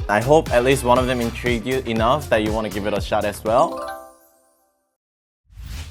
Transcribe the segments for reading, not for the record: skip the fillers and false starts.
I hope at least one of them intrigued you enough that you want to give it a shot as well.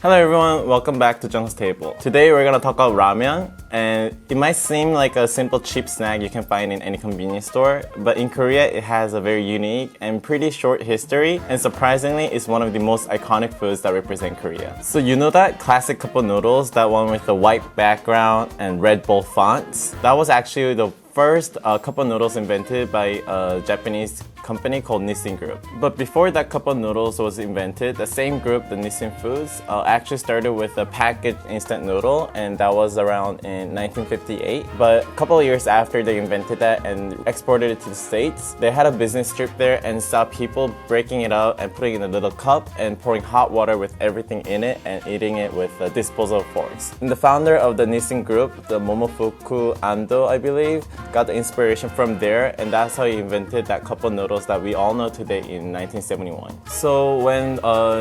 Hello everyone, welcome back to Jung's Table. Today we're gonna talk about ramyeon, and it might seem like a simple cheap snack you can find in any convenience store, but in Korea it has a very unique and pretty short history, and surprisingly it's one of the most iconic foods that represent Korea. So you know that classic cup of noodles, that one with the white background and red bold fonts? That was actually the first cup of noodles invented by a Japanese company called Nissin Group. But before that cup of noodles was invented, the same group, the Nissin Foods, actually started with a packaged instant noodle, and that was around in 1958. But a couple of years after they invented that and exported it to the States, they had a business trip there and saw people breaking it out and putting it in a little cup and pouring hot water with everything in it and eating it with disposable forks. And the founder of the Nissin Group, the Momofuku Ando, I believe, got the inspiration from there, and that's how he invented that cup of noodles that we all know today in 1971. So when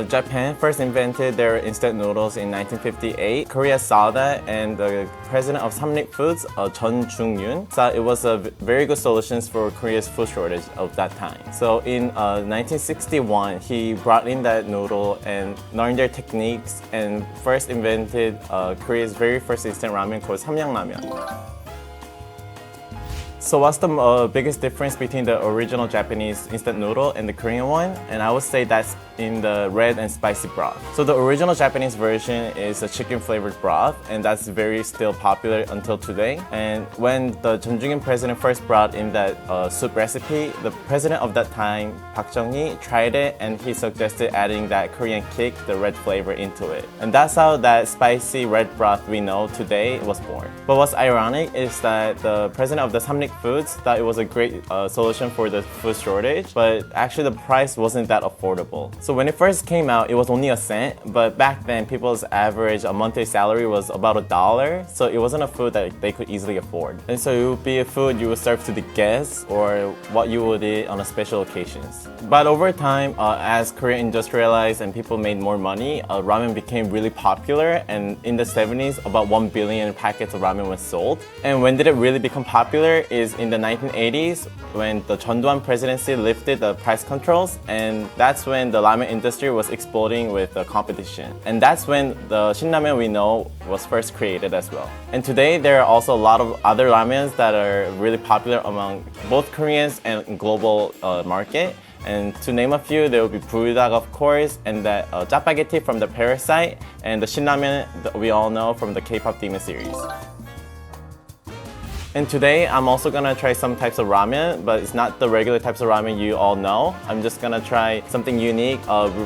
Japan first invented their instant noodles in 1958, Korea saw that, and the president of Samrik Foods, Jeon Jung-yoon, thought it was a very good solution for Korea's food shortage of that time. So in 1961, he brought in that noodle and learned their techniques and first invented Korea's very first instant ramen called Ramyeon. So what's the biggest difference between the original Japanese instant noodle and the Korean one? And I would say that's in the red and spicy broth. So the original Japanese version is a chicken flavored broth, and that's very still popular until today. And when the Jeon Jung-in president first brought in that soup recipe, the president of that time, Park Chung-hee, tried it, and he suggested adding that Korean kick, the red flavor, into it. And that's how that spicy red broth we know today was born. But what's ironic is that the president of the Samrik Foods thought it was a great solution for the food shortage, but actually the price wasn't that affordable. So when it first came out, it was only a cent, but back then people's average monthly salary was about $1, so it wasn't a food that they could easily afford. And so it would be a food you would serve to the guests or what you would eat on a special occasions. But over time, as Korea industrialized and people made more money, ramen became really popular, and in the 70s, about 1 billion packets of ramen was sold. And when did it really become popular is in the 1980s, when the Jeon Doo-hwan presidency lifted the price controls, and that's when the ramen industry was exploding with the competition. And that's when the shin ramen we know was first created as well. And today there are also a lot of other ramens that are really popular among both Koreans and global market. And to name a few, there will be Buldak, of course, and that Jjapaghetti from the Parasite, and the shin ramen that we all know from the K-pop Demon series. And today, I'm also gonna try some types of ramen, but it's not the regular types of ramen you all know. I'm just gonna try something unique,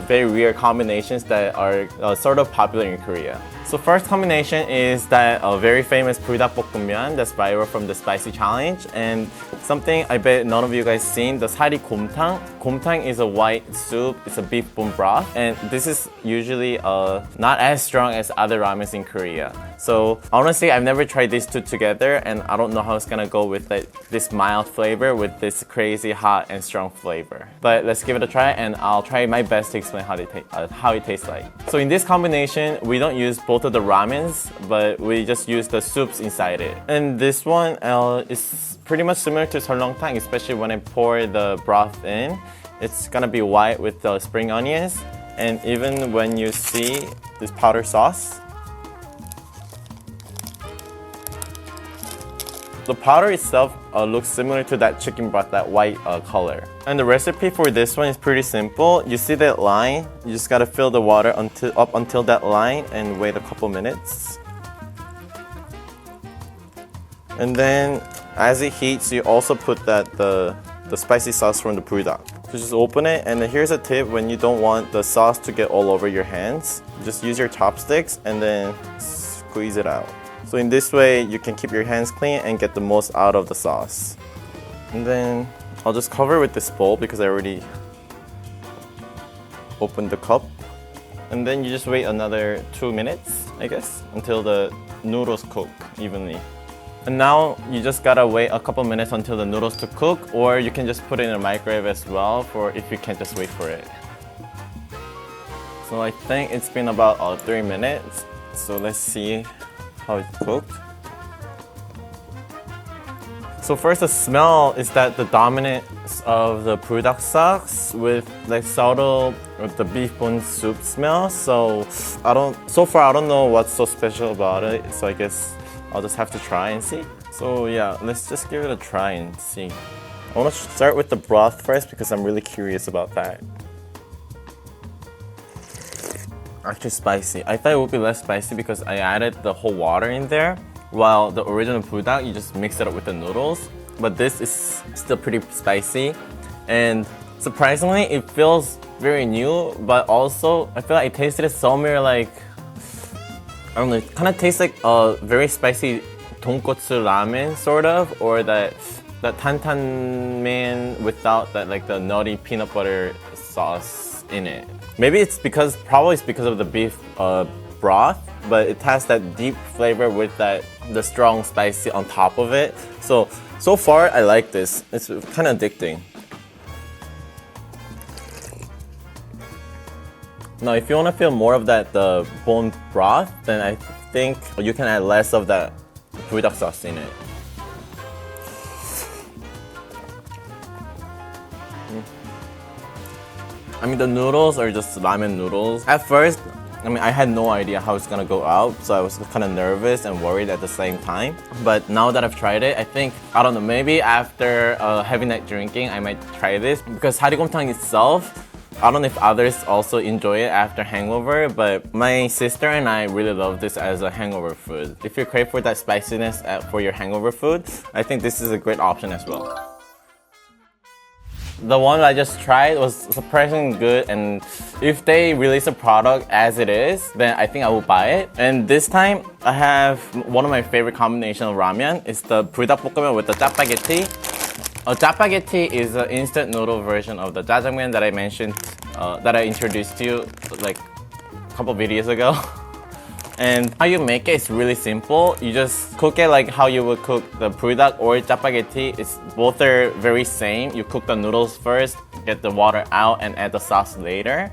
very rare combinations that are sort of popular in Korea. So first combination is that very famous 불닭볶음면 that's viral from the spicy challenge, and something I bet none of you guys seen, the sari 곰탕. 곰탕 is a white soup, it's a beef bone broth, and this is usually not as strong as other ramens in Korea. So honestly, I've never tried these two together, and I don't know how it's gonna go with this mild flavor with this crazy hot and strong flavor. But let's give it a try, and I'll try my best to explain how it tastes like. So in this combination, we don't use both of the ramens, but we just use the soups inside it. And this one is pretty much similar to 설렁탕, especially when I pour the broth in. It's gonna be white with the spring onions, and even when you see this powder sauce, the powder itself looks similar to that chicken broth, that white color. And the recipe for this one is pretty simple. You see that line? You just gotta fill the water up until that line and wait a couple minutes. And then as it heats, you also put the spicy sauce from the buldak. So just open it, and then here's a tip: when you don't want the sauce to get all over your hands, just use your chopsticks and then squeeze it out. So in this way, you can keep your hands clean and get the most out of the sauce. And then I'll just cover with this bowl because I already opened the cup. And then you just wait another 2 minutes, I guess, until the noodles cook evenly. And now you just gotta wait a couple minutes until the noodles to cook, or you can just put it in a microwave as well for if you can't just wait for it. So I think it's been about 3 minutes. So let's see how it's cooked. So first, the smell is that the dominance of the buldak sauce with like subtle the beef bone soup smell. So far I don't know what's so special about it. So I guess I'll just have to try and see. So yeah, let's just give it a try and see. I want to start with the broth first because I'm really curious about that. Actually spicy. I thought it would be less spicy because I added the whole water in there. While the original buldak, you just mix it up with the noodles. But this is still pretty spicy. And surprisingly, it feels very new, but also I feel like I tasted it somewhere like, I don't know, it kind of tastes like a very spicy tonkotsu ramen sort of, or that tantanmen without that like the nutty peanut butter sauce in it. Maybe probably it's because of the beef broth, but it has that deep flavor with the strong spicy on top of it. So far I like this. It's kind of addicting. Now if you want to feel more of the bone broth, then I think you can add less of that buldak sauce in it. I mean, the noodles are just ramen noodles. At first, I had no idea how it's gonna go out, so I was kind of nervous and worried at the same time. But now that I've tried it, I think, I don't know, maybe after heavy night drinking, I might try this. Because harigomtang itself, I don't know if others also enjoy it after hangover, but my sister and I really love this as a hangover food. If you crave for that spiciness for your hangover food, I think this is a great option as well. The one I just tried was surprisingly good, and if they release a product as it is, then I think I will buy it. And this time, I have one of my favorite combination of ramen. It's the buldak with the jjapaghetti. Jjapaghetti is an instant noodle version of the jjajangmyeon that I mentioned, that I introduced to you like a couple videos ago. And how you make it is really simple. You just cook it like how you would cook the buldak or jjapaghetti. Both are very same. You cook the noodles first, get the water out, and add the sauce later.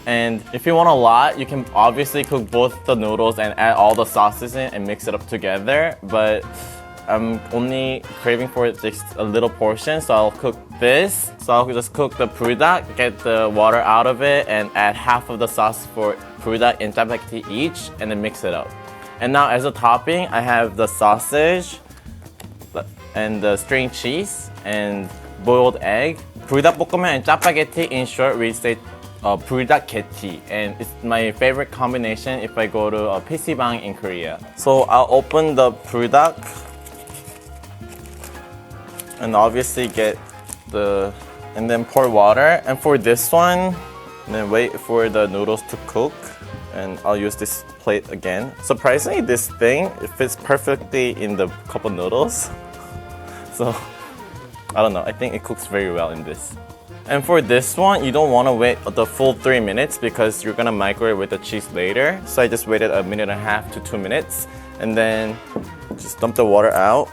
And if you want a lot, you can obviously cook both the noodles and add all the sauces in and mix it up together. But I'm only craving for just a little portion, so I'll cook this. So I'll just cook the buldak, get the water out of it, and add half of the sauce for buldak and jjapaghetti each, and then mix it up. And now as a topping, I have the sausage and the string cheese and boiled egg. Buldak and jjapaghetti, in short, we say buldak-getti, and it's my favorite combination if I go to a PC방 in Korea. So I'll open the buldak and obviously and then pour water. And for this one, then wait for the noodles to cook. And I'll use this plate again. Surprisingly, this thing, it fits perfectly in the cup of noodles. So, I don't know, I think it cooks very well in this. And for this one, you don't want to wait the full 3 minutes because you're gonna microwave with the cheese later. So I just waited 1.5 to 2 minutes. And then just dump the water out.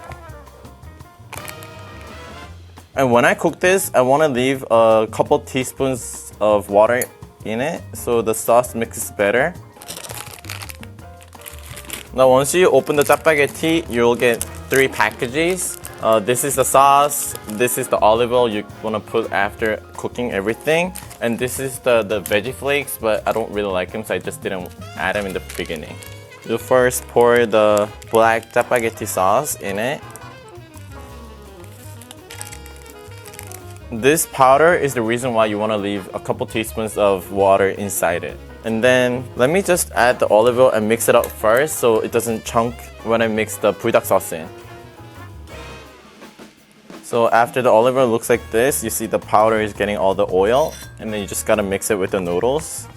And when I cook this, I want to leave a couple teaspoons of water in it so the sauce mixes better. Now once you open the jjapaghetti, you'll get 3 packages. This is the sauce, this is the olive oil you want to put after cooking everything, and this is the veggie flakes, but I don't really like them, so I just didn't add them in the beginning. You first pour the black jjapaghetti sauce in it. This powder is the reason why you want to leave a couple teaspoons of water inside it. And then let me just add the olive oil and mix it up first so it doesn't chunk when I mix the buldak sauce in. So after the olive oil looks like this, you see the powder is getting all the oil, and then you just gotta mix it with the noodles.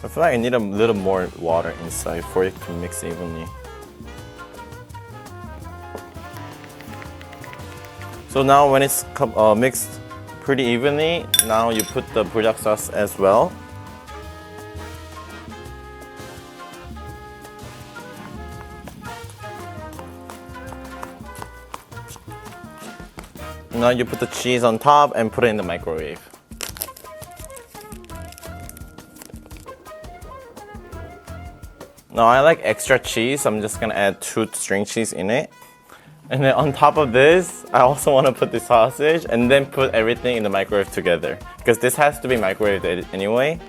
I feel like I need a little more water inside for it to mix evenly. So now when it's mixed pretty evenly, now you put the buldak sauce as well. Now you put the cheese on top and put it in the microwave. Now I like extra cheese, so I'm just gonna add 2 string cheese in it. And then on top of this, I also want to put the sausage and then put everything in the microwave together. Because this has to be microwaved anyway.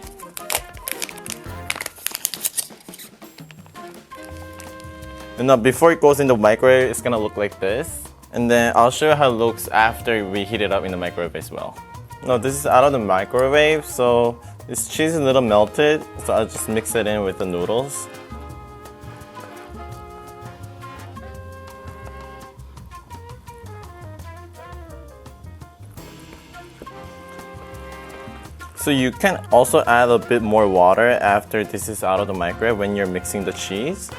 And now before it goes in the microwave, it's gonna look like this. And then I'll show you how it looks after we heat it up in the microwave as well. Now this is out of the microwave, so this cheese is a little melted, so I'll just mix it in with the noodles. So you can also add a bit more water after this is out of the microwave when you're mixing the cheese.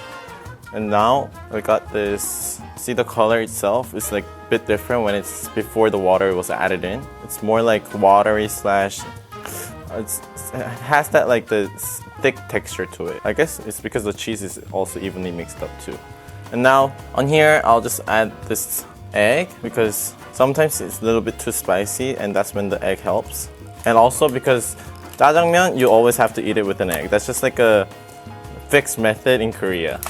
And now we got this, see the color itself is like a bit different when it's before the water was added in. It's more like watery slash, it has that like the thick texture to it. I guess it's because the cheese is also evenly mixed up too. And now on here, I'll just add this egg because sometimes it's a little bit too spicy and that's when the egg helps. And also because jjajangmyeon, you always have to eat it with an egg. That's just like a fixed method in Korea.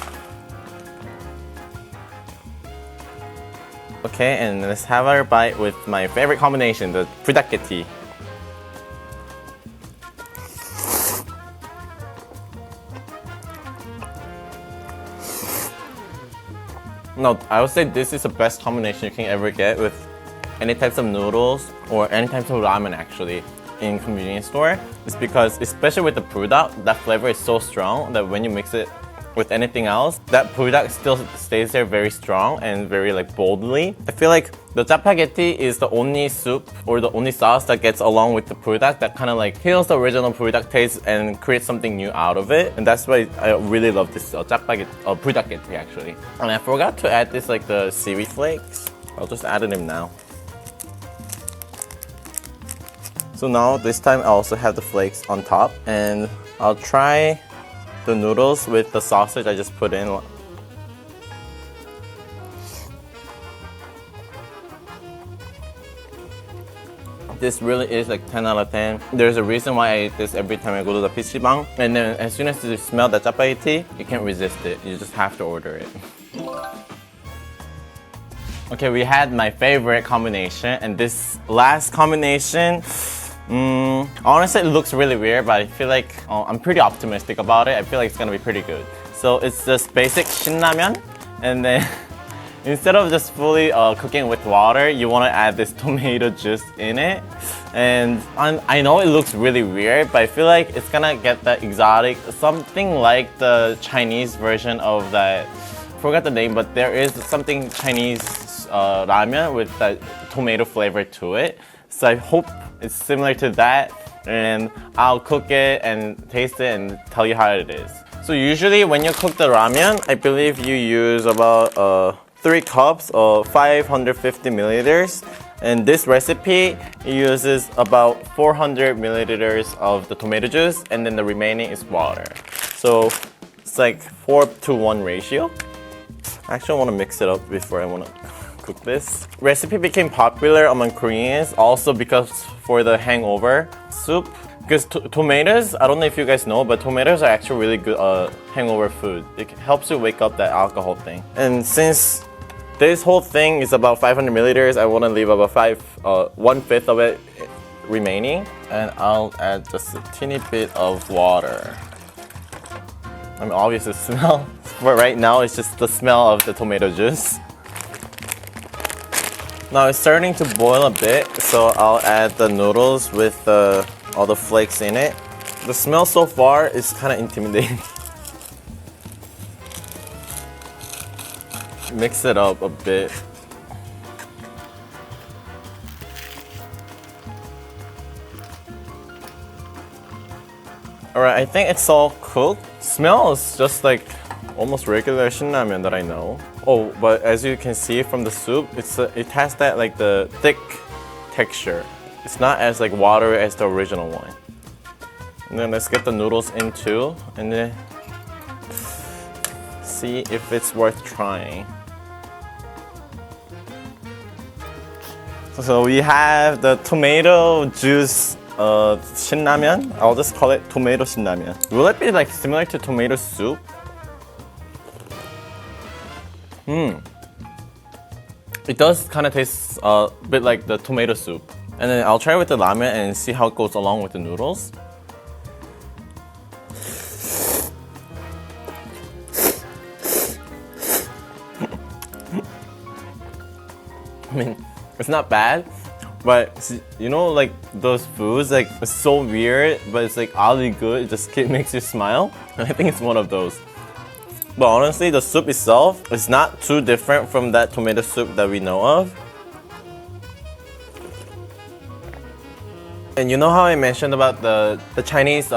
Okay, and let's have our bite with my favorite combination, the Buldak. No, I would say this is the best combination you can ever get with any types of noodles or any types of ramen actually in convenience store. It's because, especially with the buldak, that flavor is so strong that when you mix it with anything else, that buldak still stays there very strong and very like boldly. I feel like the jjapaghetti is the only soup or the only sauce that gets along with the buldak that kind of like kills the original buldak taste and creates something new out of it. And that's why I really love this buldak actually. And I forgot to add this like the seaweed flakes. I'll just add them now. So now this time I also have the flakes on top, and I'll try the noodles with the sausage I just put in. This really is like 10 out of 10. There's a reason why I eat this every time I go to the PC방. And then as soon as you smell the jjapaghetti, you can't resist it. You just have to order it. Okay, we had my favorite combination, and this last combination, honestly, it looks really weird, but I feel like I'm pretty optimistic about it. I feel like it's gonna be pretty good. So it's just basic shin and then instead of just fully cooking with water, you want to add this tomato juice in it. And I know it looks really weird, but I feel like it's gonna get that exotic, something like the Chinese version of that. I forgot the name, but there is something Chinese ramen with that tomato flavor to it. So I hope it's similar to that, and I'll cook it and taste it and tell you how it is. So usually when you cook the ramen, I believe you use about 3 cups of 550 milliliters. And this recipe uses about 400 milliliters of the tomato juice, and then the remaining is water. So it's like 4-to-1 ratio. Actually, I want to mix it up before I want to cook this. Recipe became popular among Koreans also because for the hangover soup. Because tomatoes, I don't know if you guys know, but tomatoes are actually really good hangover food. It helps you wake up that alcohol thing. And since this whole thing is about 500 milliliters, I want to leave about 1/5 of it remaining. And I'll add just a teeny bit of water. I mean, obviously the smell, but right now it's just the smell of the tomato juice. Now it's starting to boil a bit, so I'll add the noodles with all the flakes in it. The smell so far is kind of intimidating. Mix it up a bit. Alright, I think it's all cooked. Smells just like almost regular shinramen that I know. Oh, but as you can see from the soup, it has that like the thick texture. It's not as like watery as the original one. And then let's get the noodles in too, and then see if it's worth trying. So we have the tomato juice shinramen. I'll just call it tomato shinramen. Will it be like similar to tomato soup? It does kind of taste a bit like the tomato soup. And then I'll try it with the ramen and see how it goes along with the noodles. I mean, it's not bad, but you know, like those foods, like it's so weird, but it's like oddly good. It just makes you smile. And I think it's one of those. But honestly, the soup itself is not too different from that tomato soup that we know of. And you know how I mentioned about the Chinese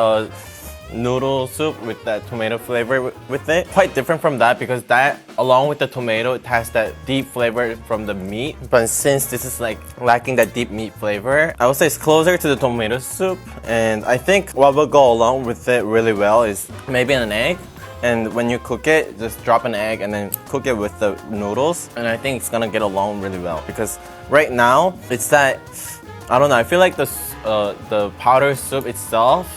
noodle soup with that tomato flavor with it? Quite different from that because that, along with the tomato, it has that deep flavor from the meat. But since this is like lacking that deep meat flavor, I would say it's closer to the tomato soup. And I think what will go along with it really well is maybe an egg. And when you cook it, just drop an egg and then cook it with the noodles. And I think it's gonna get along really well because right now, it's that, I don't know, I feel like the powder soup itself,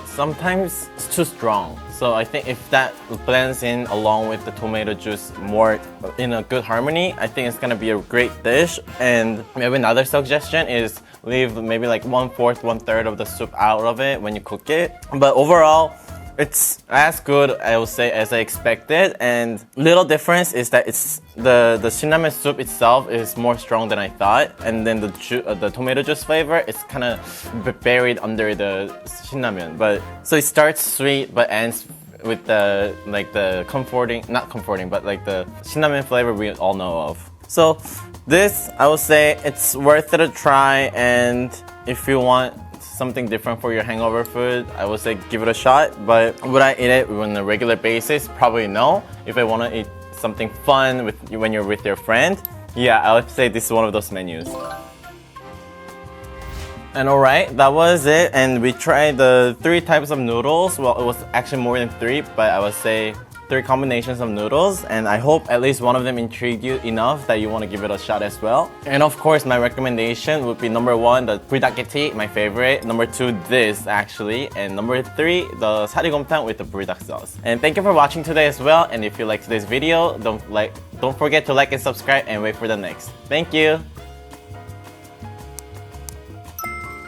sometimes it's too strong. So I think if that blends in along with the tomato juice more in a good harmony, I think it's gonna be a great dish. And maybe another suggestion is leave maybe like 1/4, 1/3 of the soup out of it when you cook it. But overall, it's as good, I would say, as I expected. And little difference is that it's the shin soup itself is more strong than I thought. And then the tomato juice flavor is kind of buried under the shin. But so it starts sweet but ends with the not comforting, but like the shin flavor we all know of. So this, I would say, it's worth it a try. And if you want something different for your hangover food, I would say give it a shot. But would I eat it on a regular basis? Probably no. If I want to eat something fun when you're with your friend, yeah, I would say this is one of those menus. And alright, that was it. And we tried the 3 types of noodles. Well, it was actually more than 3, but I would say 3 combinations of noodles, and I hope at least one of them intrigued you enough that you want to give it a shot as well. And of course, my recommendation would be number 1, the buldak, my favorite. Number 2, this actually. And number 3, the sarigomtang with the buldak sauce. And thank you for watching today as well. And if you liked today's video, don't forget to like and subscribe and wait for the next. Thank you!